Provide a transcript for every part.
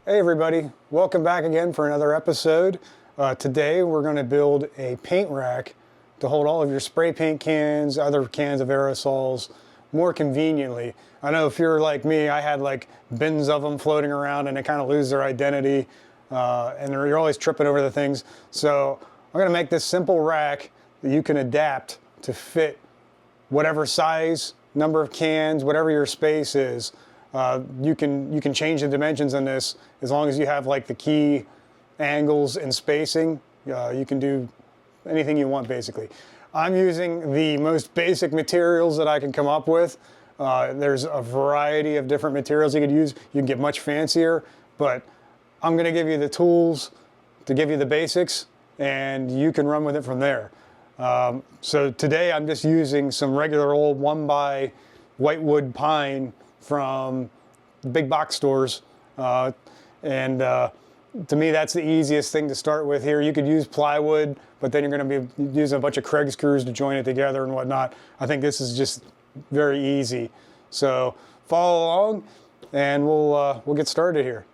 Hey everybody, welcome back again for another episode. Today we're going to build a paint rack to hold all of your spray paint cans, other cans of aerosols more conveniently. I know if you're like me, I had like bins of them floating around and they kind of lose their identity and you're always tripping over the things. So I'm going to make this simple rack that you can adapt to fit whatever size, number of cans, whatever your space is. You can change the dimensions on this as long as you have like the key angles and spacing. You can do anything you want basically. I'm using the most basic materials that I can come up with. There's a variety of different materials you could use. You can get much fancier, but I'm going to give you the tools to give you the basics and you can run with it from there. So today I'm just using some regular old 1x whitewood pine from big box stores. To me, that's the easiest thing to start with here. You could use plywood, but then you're going to be using a bunch of Kreg screws to join it together and whatnot. I think this is just very easy. So follow along and we'll get started here.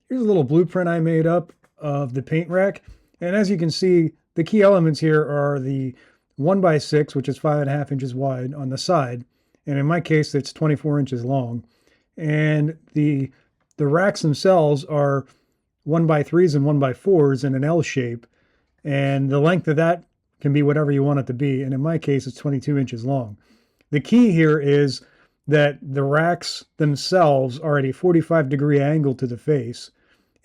Here's a little blueprint I made up of the paint rack. And as you can see, the key elements here are the 1x6, which is 5.5 inches wide on the side. And in my case, it's 24 inches long. And the racks themselves are 1x3s and 1x4s in an L shape. And the length of that can be whatever you want it to be. And in my case, it's 22 inches long. The key here is that the racks themselves are at a 45-degree angle to the face,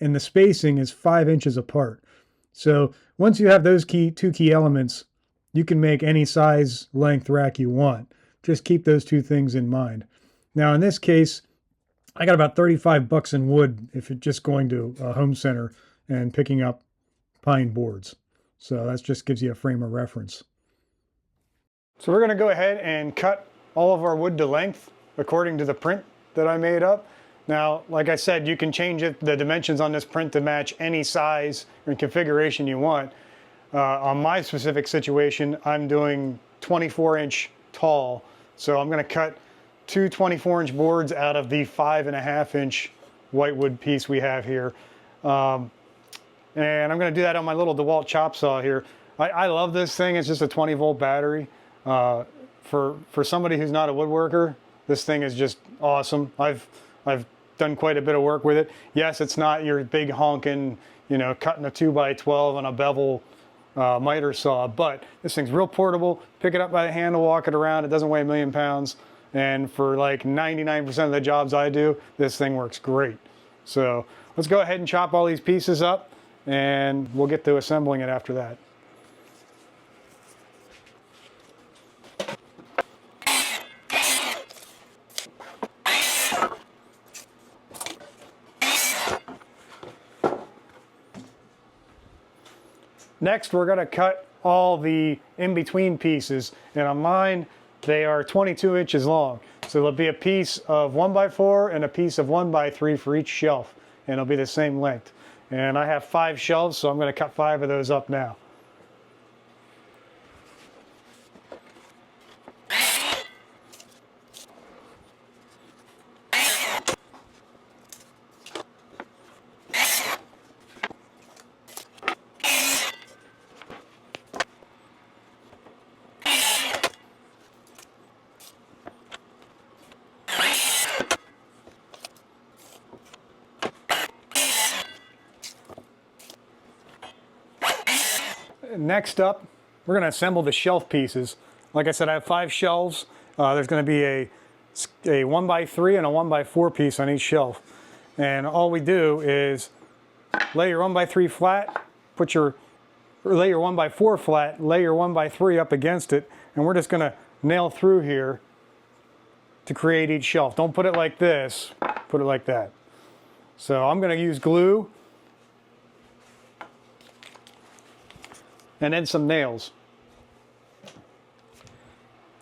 and the spacing is 5 inches apart. So once you have those two key elements, you can make any size length rack you want. Just keep those two things in mind. Now in this case, I got about $35 in wood if you're just going to a home center and picking up pine boards. So that just gives you a frame of reference. So we're going to go ahead and cut all of our wood to length according to the print that I made up. Now, like I said, you can change the dimensions on this print to match any size and configuration you want. On my specific situation, I'm doing 24-inch tall. So I'm going to cut two 24-inch boards out of the 5.5-inch whitewood piece we have here. And I'm going to do that on my little DeWalt chop saw here. I love this thing. It's just a 20-volt battery. For somebody who's not a woodworker, this thing is just awesome. I've done quite a bit of work with it. Yes, it's not your big honking, cutting a 2x12 on a bevel miter saw, but this thing's real portable. Pick it up by the handle, walk it around. It doesn't weigh a million pounds. And for like 99% of the jobs I do, this thing works great. So let's go ahead and chop all these pieces up and we'll get to assembling it after that. Next, we're going to cut all the in-between pieces, and on mine, they are 22 inches long. So there'll be a piece of 1x4 and a piece of 1x3 for each shelf, and it'll be the same length. And I have 5 shelves, so I'm going to cut 5 of those up now. Next up, we're going to assemble the shelf pieces. Like I said, I have 5 shelves. There's going to be a 1x3 and a 1x4 piece on each shelf. And all we do is lay your 1x3 flat, lay your 1x4 flat, lay your 1x3 up against it, and we're just going to nail through here to create each shelf. Don't put it like this, put it like that. So I'm going to use glue and then some nails.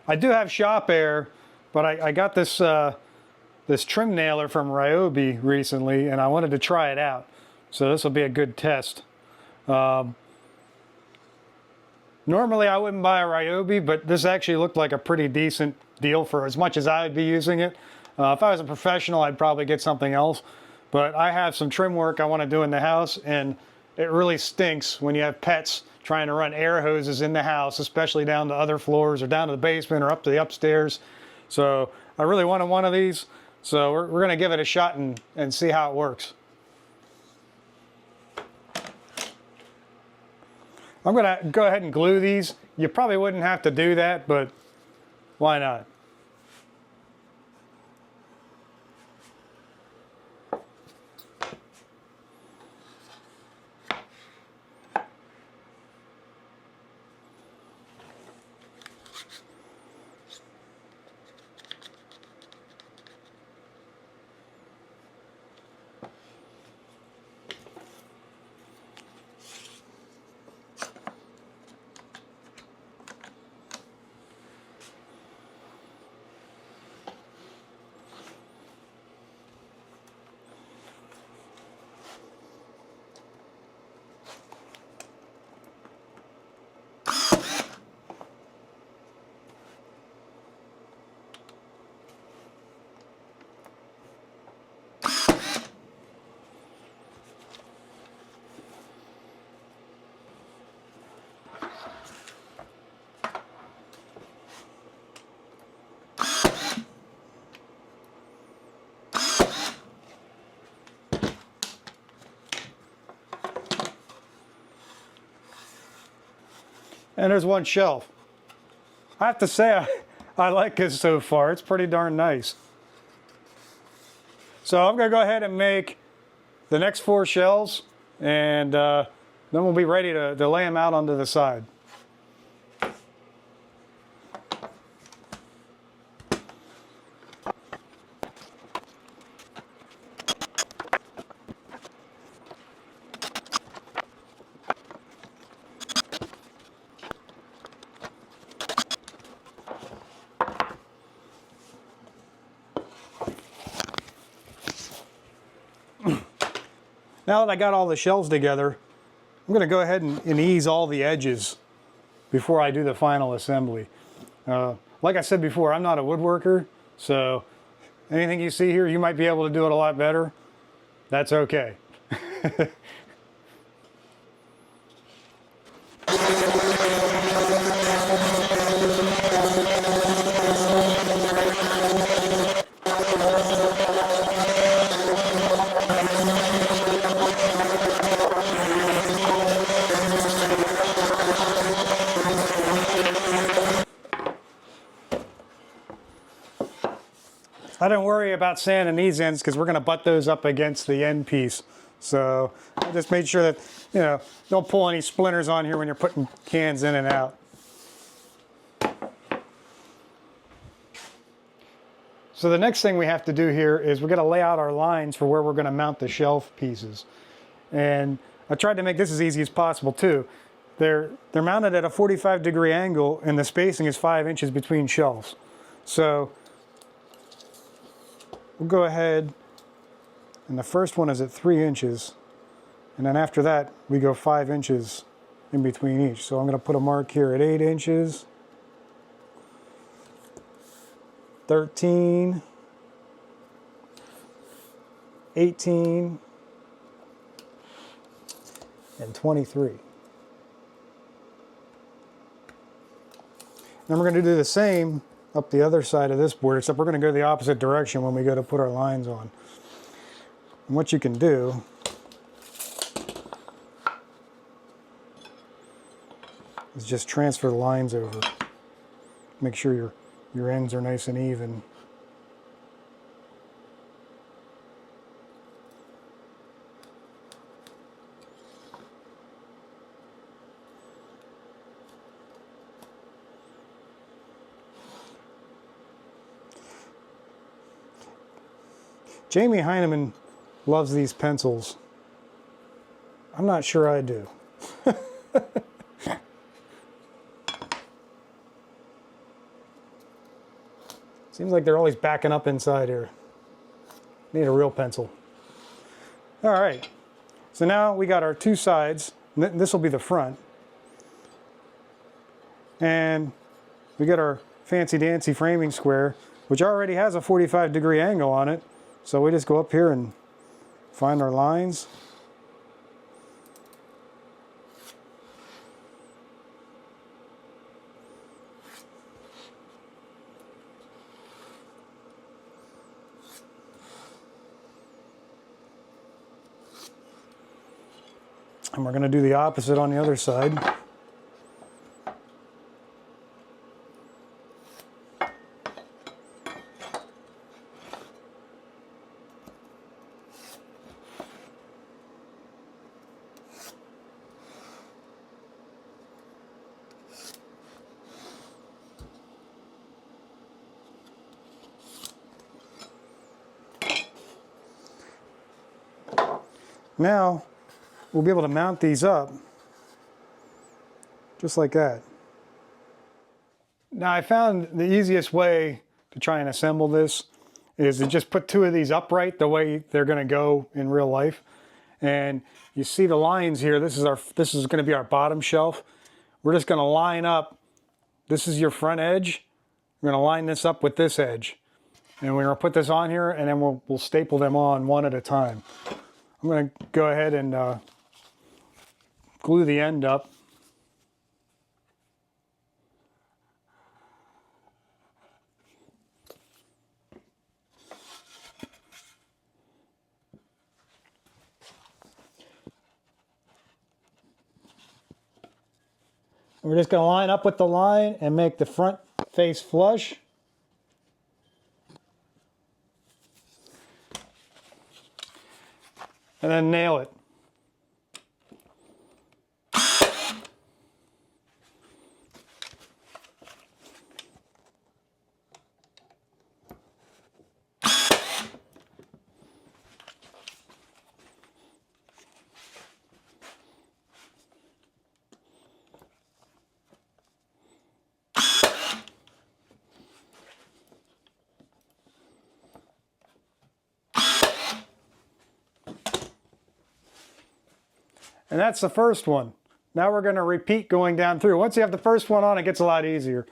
I do have shop air, but I got this this trim nailer from Ryobi recently, and I wanted to try it out. So this will be a good test. Normally I wouldn't buy a Ryobi, but this actually looked like a pretty decent deal for as much as I would be using it. If I was a professional, I'd probably get something else. but I have some trim work I want to do in the house, and it really stinks when you have pets trying to run air hoses in the house, especially down to other floors or down to the basement or up to the upstairs. So I really wanted one of these, so we're going to give it a shot and see how it works. I'm going to go ahead and glue these. You probably wouldn't have to do that, but why not? And there's one shelf. I have to say, I like this so far. It's pretty darn nice. So I'm going to go ahead and make the next 4 shelves, and then we'll be ready to lay them out onto the side. Now that I got all the shelves together, I'm going to go ahead and ease all the edges before I do the final assembly. Like I said before, I'm not a woodworker, so anything you see here, you might be able to do it a lot better. That's okay. I didn't worry about sanding these ends because we're going to butt those up against the end piece. So I just made sure that, you know, don't pull any splinters on here when you're putting cans in and out. So the next thing we have to do here is we're going to lay out our lines for where we're going to mount the shelf pieces. And I tried to make this as easy as possible too. They're mounted at a 45-degree angle, and the spacing is 5 inches between shelves. So we'll go ahead, and the first one is at 3 inches, and then after that we go 5 inches in between each. So I'm going to put a mark here at 8 inches, 13, 18, and 23. Then we're going to do the same up the other side of this board, except we're going to go the opposite direction when we go to put our lines on. And what you can do is just transfer the lines over. Make sure your ends are nice and even. Jamie Heineman loves these pencils. I'm not sure I do. Seems like they're always backing up inside here. Need a real pencil. All right, so now we got our 2 sides. This will be the front. And we got our fancy dancy framing square, which already has a 45-degree angle on it. So we just go up here and find our lines. And we're going to do the opposite on the other side. Now, we'll be able to mount these up just like that. Now, I found the easiest way to try and assemble this is to just put two of these upright the way they're going to go in real life. And you see the lines here. This is going to be our bottom shelf. We're just going to line up. This is your front edge. We're going to line this up with this edge. And we're going to put this on here, and then we'll staple them on one at a time. I'm going to go ahead and glue the end up. We're just going to line up with the line and make the front face flush. And then nail it. And that's the first one. Now we're going to repeat going down through. Once you have the first one on, it gets a lot easier.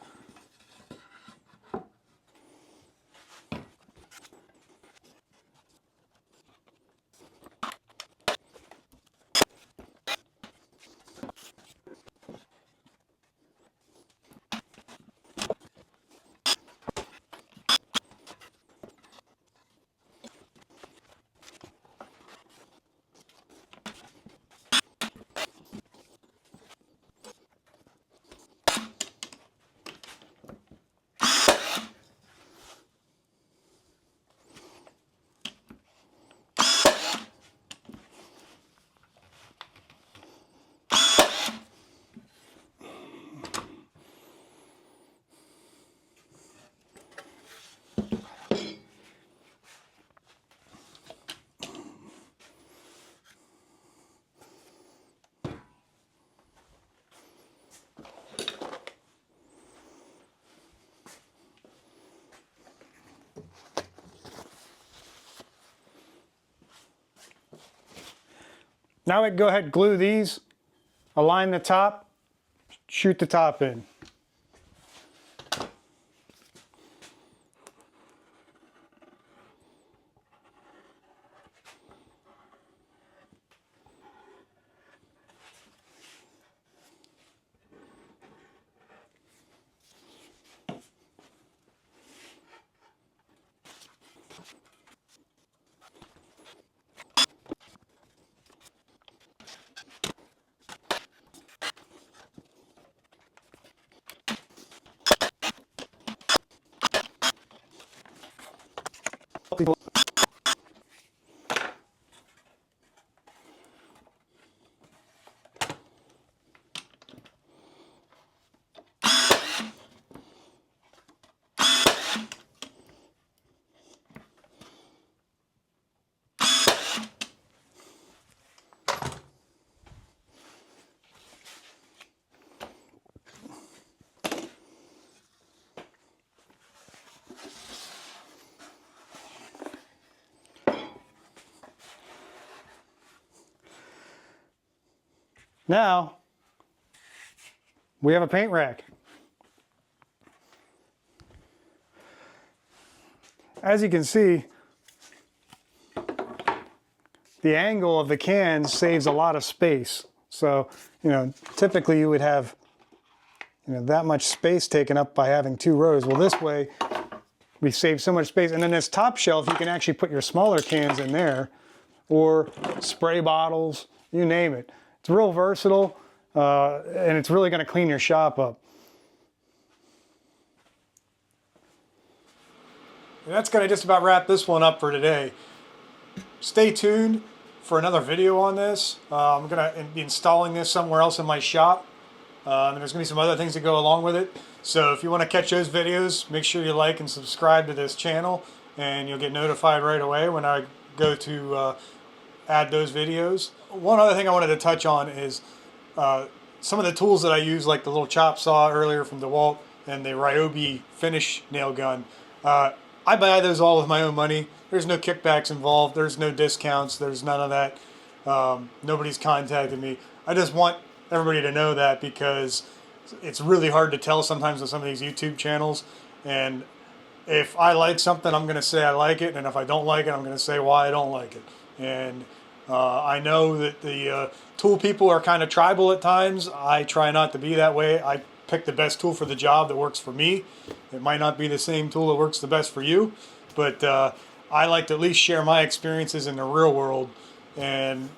Now we can go ahead and glue these, align the top, shoot the top in. Now, we have a paint rack. As you can see, the angle of the cans saves a lot of space. So, typically you would have, that much space taken up by having 2 rows. Well, this way we save so much space. And then this top shelf, you can actually put your smaller cans in there, or spray bottles, you name it. It's real versatile, and it's really going to clean your shop up. And that's going to just about wrap this one up for today. Stay tuned for another video on this. I'm going to be installing this somewhere else in my shop. And there's going to be some other things that go along with it. So if you want to catch those videos, make sure you like and subscribe to this channel, and you'll get notified right away when I go to add those videos. One other thing I wanted to touch on is some of the tools that I use, like the little chop saw earlier from DeWalt and the Ryobi finish nail gun. I buy those all with my own money. There's no kickbacks involved. There's no discounts. There's none of that. Nobody's contacted me. I just want everybody to know that, because it's really hard to tell sometimes with some of these YouTube channels. And if I like something, I'm going to say I like it. And if I don't like it, I'm going to say why I don't like it. And I know that the tool people are kind of tribal at times. I try not to be that way. I pick the best tool for the job that works for me. It might not be the same tool that works the best for you, but I like to at least share my experiences in the real world, and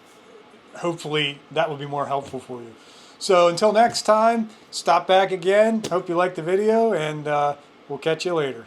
hopefully that will be more helpful for you. So until next time, stop back again. Hope you liked the video, and we'll catch you later.